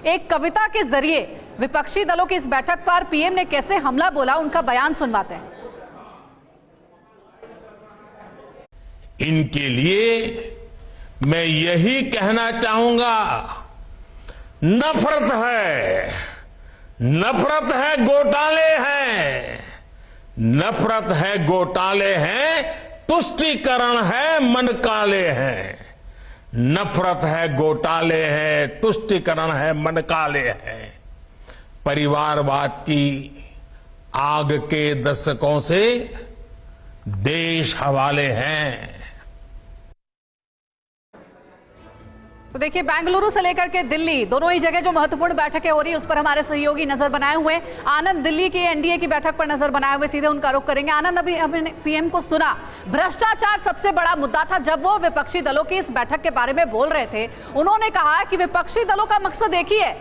एक कविता के जरिए विपक्षी दलों की इस बैठक पर पीएम ने कैसे हमला बोला, उनका बयान सुनवाते हैं। इनके लिए मैं यही कहना चाहूंगा, नफरत है, घोटाले हैं, नफरत है, घोटाले हैं, तुष्टीकरण है, मन काले हैं। नफरत है, घोटाले हैं, तुष्टीकरण है, मन काले हैं। परिवारवाद की आग के दशकों से देश हवाले हैं। तो देखिए, बेंगलुरु से लेकर के दिल्ली दोनों ही जगह जो महत्वपूर्ण बैठकें हो रही है उस पर हमारे सहयोगी नजर बनाए हुए। आनंद दिल्ली की एनडीए की बैठक पर नजर बनाए हुए, सीधे उनका रुख करेंगे। आनंद, अभी हमने पीएम को सुना, भ्रष्टाचार सबसे बड़ा मुद्दा था। जब वो विपक्षी दलों की इस बैठक के बारे में बोल रहे थे, उन्होंने कहा कि विपक्षी दलों का मकसद एक ही है।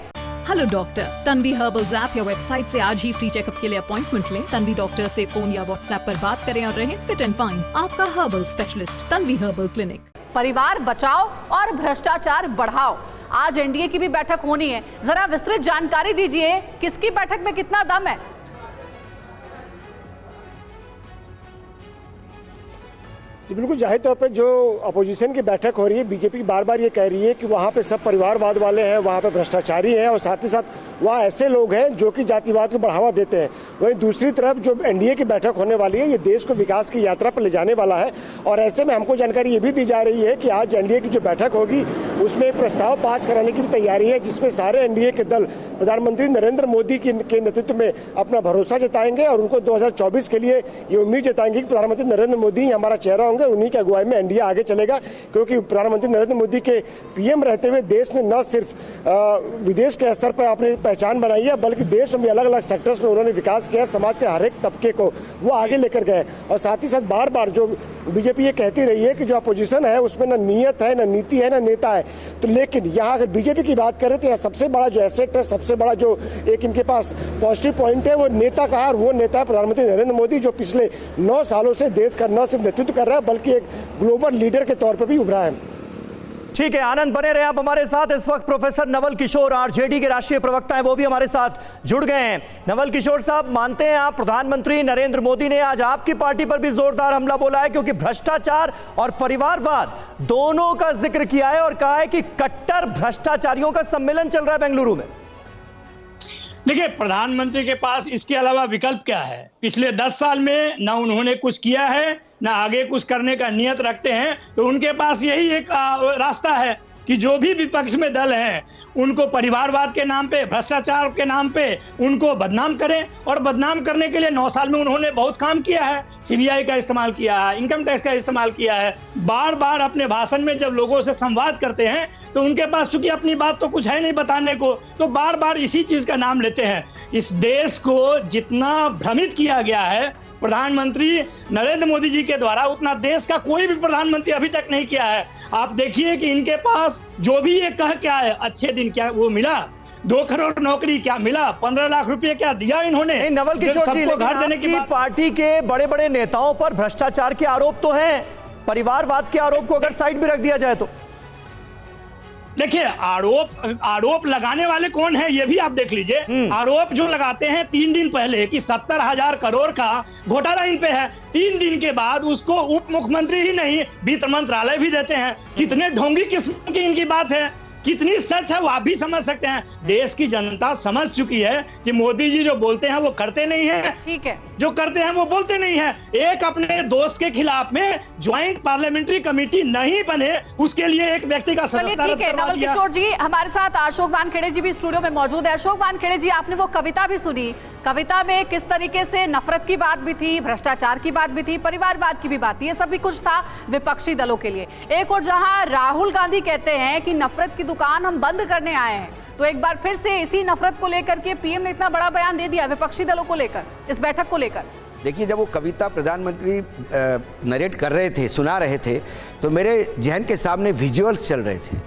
Hello doctor, Tanvi herbals app या वेबसाइट से आज ही फ्री चेकअप के लिए अपॉइंटमेंट लें। तन्वी डॉक्टर से फोन या व्हाट्सएप पर बात करें और रहें फिट एंड फाइन। आपका herbal specialist Tanvi herbal clinic. परिवार बचाओ और भ्रष्टाचार बढ़ाओ, आज एनडीए की भी बैठक होनी है। जरा विस्तृत जानकारी दीजिए, किसकी बैठक में कितना दम है? जी बिल्कुल, जाहिर तौर पे जो अपोजिशन की बैठक हो रही है, बीजेपी बार बार ये कह रही है कि वहाँ पे सब परिवारवाद वाले हैं, वहाँ पे भ्रष्टाचारी हैं और साथ ही साथ वहाँ ऐसे लोग हैं जो कि जातिवाद को बढ़ावा देते हैं। वहीं दूसरी तरफ जो एनडीए की बैठक होने वाली है, ये देश को विकास की यात्रा पर ले जाने वाला है। और ऐसे में हमको जानकारी ये भी दी जा रही है कि आज एनडीए की जो बैठक होगी उसमें एक प्रस्ताव पास कराने की भी तैयारी है, जिसमें सारे एनडीए के दल प्रधानमंत्री नरेंद्र मोदी के नेतृत्व में अपना भरोसा जताएंगे और उनको 2024 के लिए ये उम्मीद जताएंगे कि प्रधानमंत्री नरेंद्र मोदी ही हमारा चेहरा होंगे, उन्हीं की अगुवाई में एनडीए आगे चलेगा। क्योंकि प्रधानमंत्री नरेंद्र मोदी के पीएम रहते हुए देश ने न सिर्फ विदेश के स्तर पर अपनी पहचान बनाई है, बल्कि देश में भी अलग अलग सेक्टर्स में उन्होंने विकास किया, समाज के हर एक तबके को वो आगे लेकर गए। और साथ ही साथ बार बार जो बीजेपी ये कहती रही है कि जो अपोजिशन है उसमें न नीयत है, न नीति है, न नेता है। तो लेकिन यहाँ अगर बीजेपी की बात करें तो यहाँ सबसे बड़ा जो एसेट है, सबसे बड़ा जो एक इनके पास पॉजिटिव पॉइंट है, वो नेता का है। और वो नेता है प्रधानमंत्री नरेंद्र मोदी, जो पिछले 9 सालों से देश का न सिर्फ नेतृत्व कर रहा है बल्कि एक ग्लोबल लीडर के तौर पर भी उभरा है। ठीक है आनंद, बने रहे आप हमारे साथ। इस वक्त प्रोफेसर नवल किशोर आरजेडी के राष्ट्रीय प्रवक्ता हैं, वो भी हमारे साथ जुड़ गए हैं। नवल किशोर साहब, मानते हैं आप प्रधानमंत्री नरेंद्र मोदी ने आज आपकी पार्टी पर भी जोरदार हमला बोला है, क्योंकि भ्रष्टाचार और परिवारवाद दोनों का जिक्र किया है और कहा है कि कट्टर भ्रष्टाचारियों का सम्मेलन चल रहा है बेंगलुरु में। देखिए, प्रधानमंत्री के पास इसके अलावा विकल्प क्या है? पिछले 10 साल में ना उन्होंने कुछ किया है, ना आगे कुछ करने का नियत रखते हैं। तो उनके पास यही एक रास्ता है कि जो भी विपक्ष में दल हैं उनको परिवारवाद के नाम पे, भ्रष्टाचार के नाम पे उनको बदनाम करें। और बदनाम करने के लिए 9 साल में उन्होंने बहुत काम किया है। सीबीआई का इस्तेमाल किया है, इनकम टैक्स का इस्तेमाल किया है। बार बार अपने भाषण में जब लोगों से संवाद करते हैं तो उनके पास चूंकि अपनी बात तो कुछ है नहीं बताने को, तो बार बार इसी चीज का नाम लेते हैं। इस देश को जितना भ्रमित किया गया है प्रधानमंत्री नरेंद्र मोदी जी के द्वारा, उतना देश का कोई भी प्रधानमंत्री अभी तक नहीं किया है। आप देखिए कि इनके पास जो भी ये कह क्या है, अच्छे दिन क्या वो मिला, 2 करोड़ नौकरी क्या मिला, 15 लाख रुपए क्या दिया इन्होंने। नवल किशोर जी, घर देने की पार्टी के बड़े बड़े नेताओं पर भ्रष्टाचार के आरोप तो हैं, परिवारवाद के आरोप को अगर साइड भी रख दिया जाए तो देखिए, आरोप लगाने वाले कौन है ये भी आप देख लीजिए। आरोप जो लगाते हैं 3 दिन पहले कि 70,000 करोड़ का घोटाला इन पे है, 3 दिन के बाद उसको उप मुख्यमंत्री ही नहीं वित्त मंत्रालय भी देते हैं। कितने ढोंगी किस्म की इनकी बात है, कितनी सच है वो आप भी समझ सकते हैं। देश की जनता समझ चुकी है कि मोदी जी जो बोलते हैं वो करते नहीं है, ठीक है, जो करते हैं वो बोलते नहीं है। एक अपने दोस्त के खिलाफ में ज्वाइंट पार्लियामेंट्री कमेटी नहीं बने, उसके लिए एक व्यक्ति का सदस्यता ठीक है। नवल किशोर जी, हमारे साथ अशोक वानखेड़े जी भी स्टूडियो में मौजूद है। अशोक वानखेड़े जी, आपने वो कविता भी सुनी, कविता में किस तरीके से नफरत की बात भी थी, भ्रष्टाचार की बात भी थी, परिवारवाद की भी बात थी, ये सब भी कुछ था विपक्षी दलों के लिए। एक और जहां राहुल गांधी कहते हैं कि नफरत की दुकान हम बंद करने आए हैं, तो एक बार फिर से इसी नफरत को लेकर के पीएम ने इतना बड़ा बयान दे दिया विपक्षी दलों को लेकर, इस बैठक को लेकर। देखिए, जब वो कविता प्रधानमंत्री नरेट कर रहे थे, सुना रहे थे, तो मेरे जहन के सामने विजुअल्स चल रहे थे।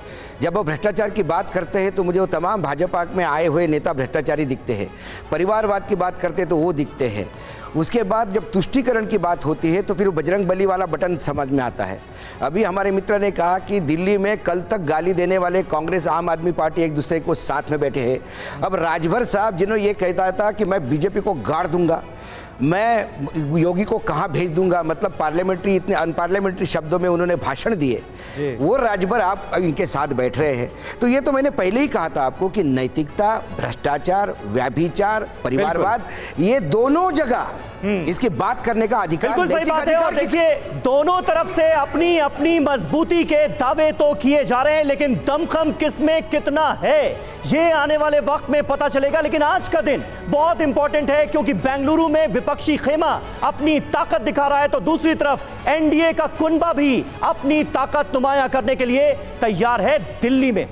जब वो भ्रष्टाचार की बात करते हैं तो मुझे वो तमाम भाजपा में आए हुए नेता भ्रष्टाचारी दिखते हैं, परिवारवाद की बात करते हैं तो वो दिखते हैं, उसके बाद जब तुष्टीकरण की बात होती है तो फिर बजरंग बली वाला बटन समझ में आता है। अभी हमारे मित्र ने कहा कि दिल्ली में कल तक गाली देने वाले कांग्रेस आम आदमी पार्टी एक दूसरे को साथ में बैठे हैं। अब राजभर साहब जिन्होंने ये कहता था कि मैं बीजेपी को गाड़ दूंगा, मैं योगी को कहां भेज दूंगा, मतलब पार्लियामेंट्री इतने अनपार्लियामेंट्री शब्दों में उन्होंने भाषण दिए, वो राजभर आप इनके साथ बैठ रहे हैं। तो ये तो मैंने पहले ही कहा था आपको कि नैतिकता, भ्रष्टाचार, व्यभिचार, परिवारवाद, ये दोनों जगह इसकी बात करने का अधिकार, बिल्कुल सही बात है। और देखिए दोनों तरफ से अपनी अपनी मजबूती के दावे तो किए जा रहे हैं, लेकिन दमखम किसमें कितना है ये आने वाले वक्त में पता चलेगा। लेकिन आज का दिन बहुत इंपॉर्टेंट है क्योंकि बेंगलुरु में विपक्षी खेमा अपनी ताकत दिखा रहा है, तो दूसरी तरफ एनडीए का कुनबा भी अपनी ताकत नुमाया करने के लिए तैयार है दिल्ली में।